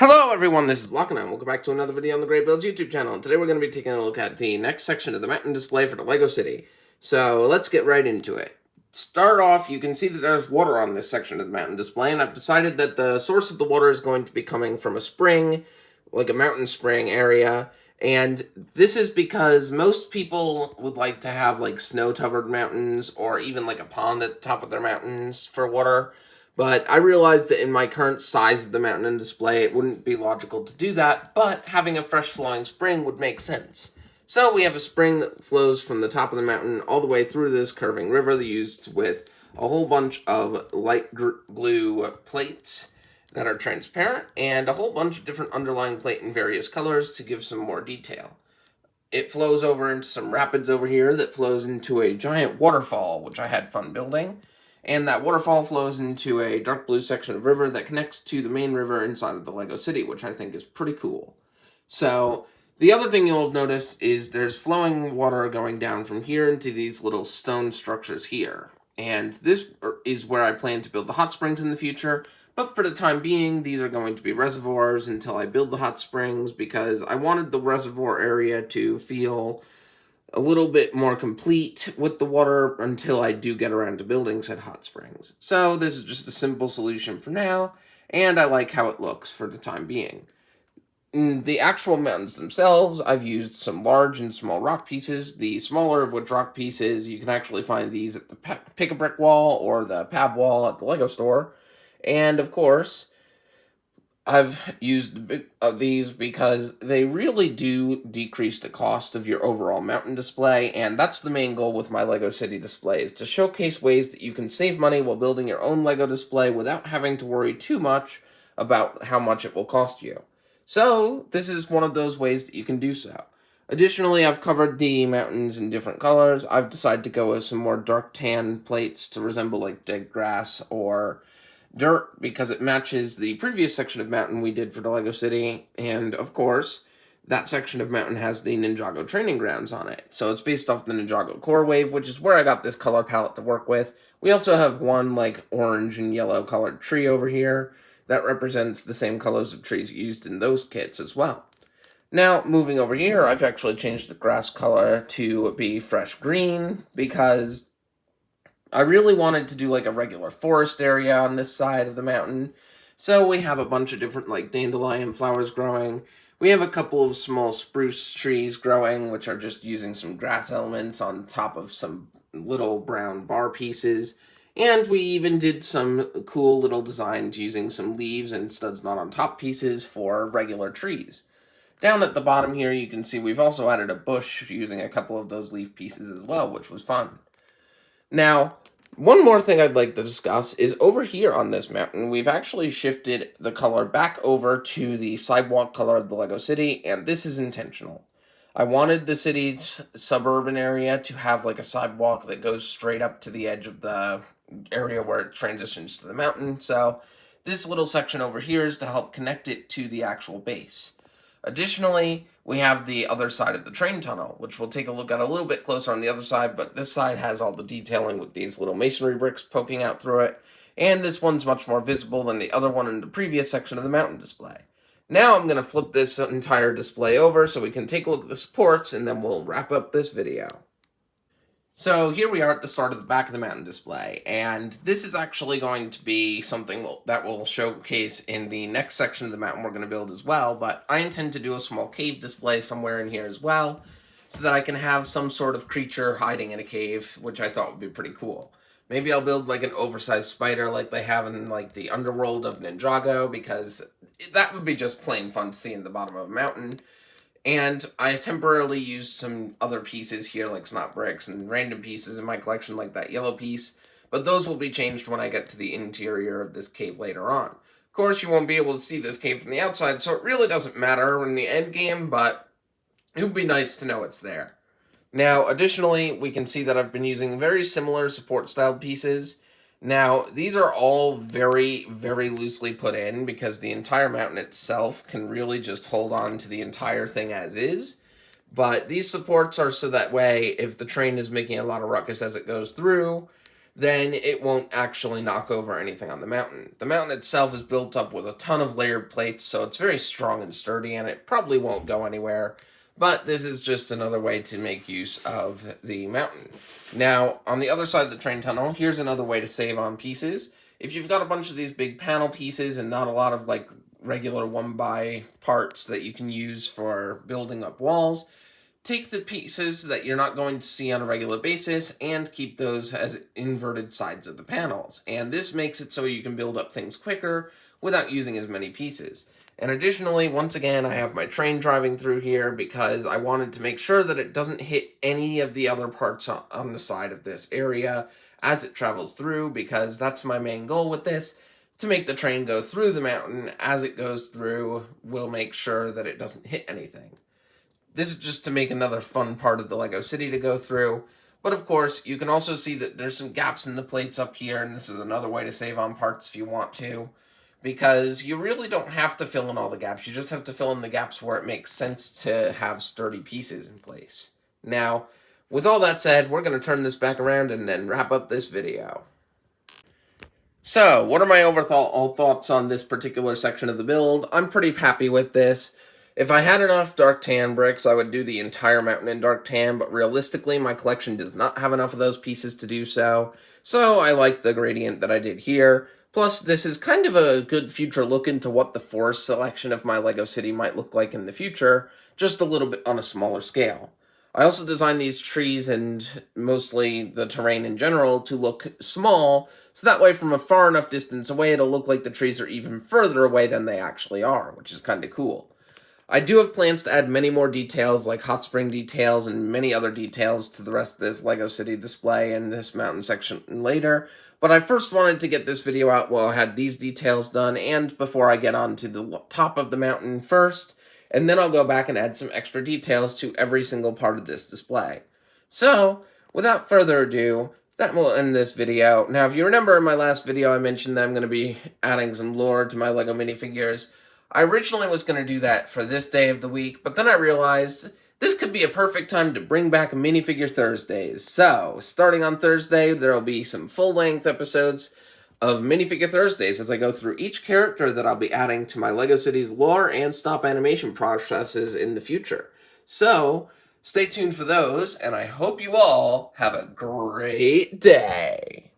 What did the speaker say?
Hello everyone, this is Lachlan, and welcome back to another video on the Great Builds YouTube channel. Today we're going to be taking a look at the next section of the mountain display for the LEGO City. So let's get right into it. Start off, you can see that there's water on this section of the mountain display, and I've decided that the source of the water is going to be coming from a spring, like a mountain spring area. And this is because most people would like to have like snow-covered mountains or even like a pond at the top of their mountains for water. But I realized that in my current size of the mountain and display, it wouldn't be logical to do that, but having a fresh flowing spring would make sense. So we have a spring that flows from the top of the mountain all the way through this curving river used with a whole bunch of light glue plates that are transparent and a whole bunch of different underlying plate in various colors to give some more detail. It flows over into some rapids over here that flows into a giant waterfall, which I had fun building. And that waterfall flows into a dark blue section of river that connects to the main river inside of the LEGO City, which I think is pretty cool. So, the other thing you'll have noticed is there's flowing water going down from here into these little stone structures here. And this is where I plan to build the hot springs in the future, but for the time being, these are going to be reservoirs until I build the hot springs, because I wanted the reservoir area to feel a little bit more complete with the water until I do get around to building said hot springs. So this is just a simple solution for now, and I like how it looks for the time being. In the actual mountains themselves, I've used some large and small rock pieces. The smaller of which rock pieces, you can actually find these at the Pick-a-Brick wall or the Pab wall at the LEGO store. And of course, I've used these because they really do decrease the cost of your overall mountain display, and that's the main goal with my LEGO City displays, to showcase ways that you can save money while building your own LEGO display without having to worry too much about how much it will cost you. So, this is one of those ways that you can do so. Additionally, I've covered the mountains in different colors. I've decided to go with some more dark tan plates to resemble like dead grass or dirt because it matches the previous section of mountain we did for the LEGO City, and of course, that section of mountain has the Ninjago training grounds on it. So it's based off the Ninjago Core Wave, which is where I got this color palette to work with. We also have one like orange and yellow colored tree over here that represents the same colors of trees used in those kits as well. Now, moving over here, I've actually changed the grass color to be fresh green because I really wanted to do like a regular forest area on this side of the mountain. So we have a bunch of different like dandelion flowers growing. We have a couple of small spruce trees growing, which are just using some grass elements on top of some little brown bar pieces. And we even did some cool little designs using some leaves and studs not on top pieces for regular trees. Down at the bottom here, you can see we've also added a bush using a couple of those leaf pieces as well, which was fun. Now, one more thing I'd like to discuss is over here on this mountain, we've actually shifted the color back over to the sidewalk color of the LEGO City, and this is intentional. I wanted the city's suburban area to have like a sidewalk that goes straight up to the edge of the area where it transitions to the mountain, so this little section over here is to help connect it to the actual base. Additionally, we have the other side of the train tunnel, which we'll take a look at a little bit closer on the other side, but this side has all the detailing with these little masonry bricks poking out through it, and this one's much more visible than the other one in the previous section of the mountain display. Now I'm going to flip this entire display over so we can take a look at the supports, and then we'll wrap up this video. So here we are at the start of the back of the mountain display, and this is actually going to be something that we'll showcase in the next section of the mountain we're going to build as well, but I intend to do a small cave display somewhere in here as well, so that I can have some sort of creature hiding in a cave, which I thought would be pretty cool. Maybe I'll build like an oversized spider like they have in like the underworld of Ninjago, because that would be just plain fun to see in the bottom of a mountain. And I temporarily used some other pieces here, like snot bricks and random pieces in my collection, like that yellow piece. But those will be changed when I get to the interior of this cave later on. Of course, you won't be able to see this cave from the outside, so it really doesn't matter in the end game, but it would be nice to know it's there. Now, additionally, we can see that I've been using very similar support-styled pieces. Now, these are all very, very loosely put in because the entire mountain itself can really just hold on to the entire thing as is. But these supports are so that way, if the train is making a lot of ruckus as it goes through, then it won't actually knock over anything on the mountain. The mountain itself is built up with a ton of layered plates, so it's very strong and sturdy, and it probably won't go anywhere. But this is just another way to make use of the mountain. Now, on the other side of the train tunnel, here's another way to save on pieces. If you've got a bunch of these big panel pieces and not a lot of like regular 1x parts that you can use for building up walls, take the pieces that you're not going to see on a regular basis and keep those as inverted sides of the panels. And this makes it so you can build up things quicker without using as many pieces. And additionally, once again, I have my train driving through here because I wanted to make sure that it doesn't hit any of the other parts on the side of this area as it travels through, because that's my main goal with this. To make the train go through the mountain as it goes through, we'll make sure that it doesn't hit anything. This is just to make another fun part of the LEGO City to go through. But of course, you can also see that there's some gaps in the plates up here, and this is another way to save on parts if you want to. Because you really don't have to fill in all the gaps, you just have to fill in the gaps where it makes sense to have sturdy pieces in place. Now, with all that said, we're going to turn this back around and then wrap up this video. So, what are my overall thoughts on this particular section of the build? I'm pretty happy with this. If I had enough dark tan bricks, I would do the entire mountain in dark tan, but realistically, my collection does not have enough of those pieces to do so. So I like the gradient that I did here. Plus, this is kind of a good future look into what the forest selection of my LEGO City might look like in the future, just a little bit on a smaller scale. I also designed these trees and mostly the terrain in general to look small, so that way from a far enough distance away it'll look like the trees are even further away than they actually are, which is kind of cool. I do have plans to add many more details, like hot spring details and many other details to the rest of this LEGO City display and this mountain section later, but I first wanted to get this video out while I had these details done and before I get on to the top of the mountain first, and then I'll go back and add some extra details to every single part of this display. So, without further ado, that will end this video. Now, if you remember in my last video I mentioned that I'm going to be adding some lore to my LEGO minifigures. I originally was going to do that for this day of the week, but then I realized this could be a perfect time to bring back Minifigure Thursdays. So, starting on Thursday, there will be some full-length episodes of Minifigure Thursdays as I go through each character that I'll be adding to my LEGO Cities lore and stop animation processes in the future. So, stay tuned for those, and I hope you all have a great day.